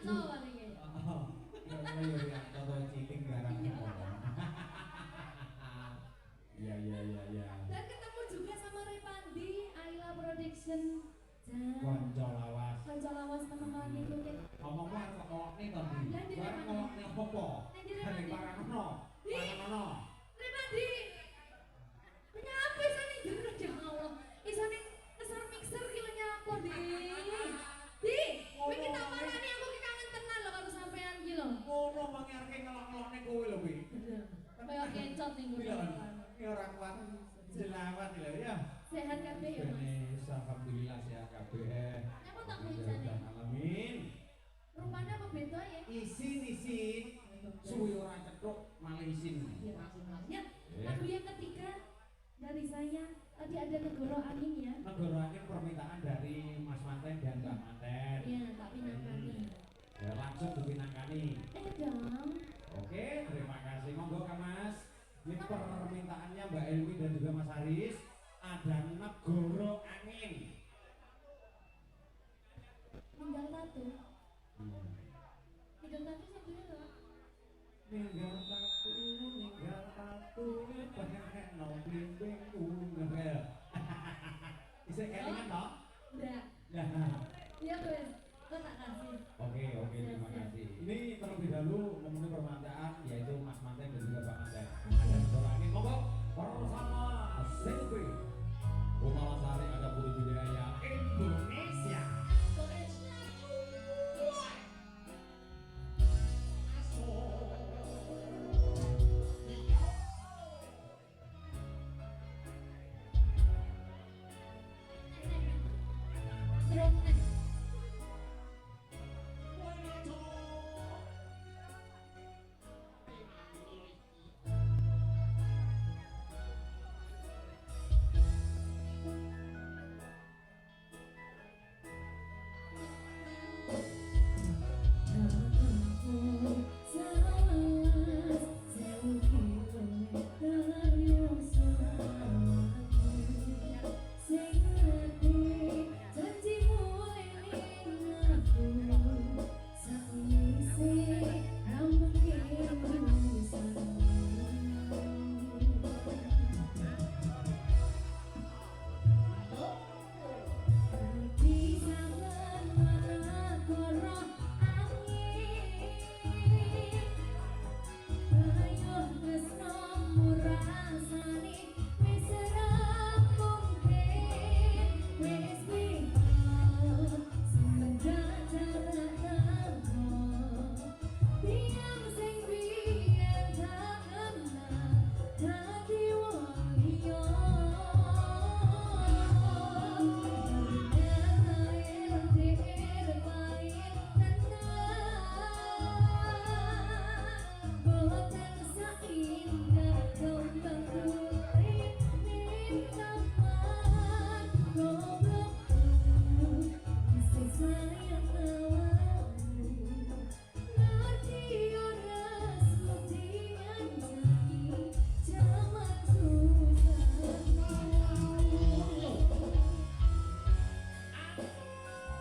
kanca paling. Ya toto citing garang. Iya. Dan ketemu juga sama Repandi, Ayla Production. Konco lawas. Kanca lawas teman-teman itu kan. Ngomong wae kok ngolokne to ndi? Lah, di Bareng Repandi. ngolokne apa? Ning di Dari Repandi. Paranono. Paranono. Repandi. Punya apa isane jero ya Allah. Isane ngesor mixer ki lho nyapa, Di. Di, kowe ki tak parani aku ki kangen tenan lho karo sampean ki lho. Ngono mangerke ngelok-ngelokne kowe lho kuwi. Kaya kencot ning Iya. kono. Ini orang kuat jelawat lho ya. Sehat kabeh ya, Mas. Benes, alhamdulillah sehat kabeh. Nyapa tak kuwisane? Alamin. Rupanya apa beda ya? Isin. Suwi ora cethuk malah isin. Ya, lagu yang ketiga dari saya tadi ada Negoro Angin ya. Negara angin permintaan dari Mas Manten dan Mbak Manten. Iya, tak pinangkani. Ya langsung dipinangkani. Dong. Oke, terima kasih. Monggo Kak Mas. Ini permintaannya Mbak Elwi dan juga Mas Haris. Ada Negoro Angin. Tinggal satu. Tinggal satu satunya loh. Ninggal satu, pengen no blimbing unggal. Bisa kelingan toh? Udah. Nah. Iya, Bes. Kok tak kasih? Oke, terima kasih. Ini terlebih dahulu memenuhi permintaan yaitu Mas Manten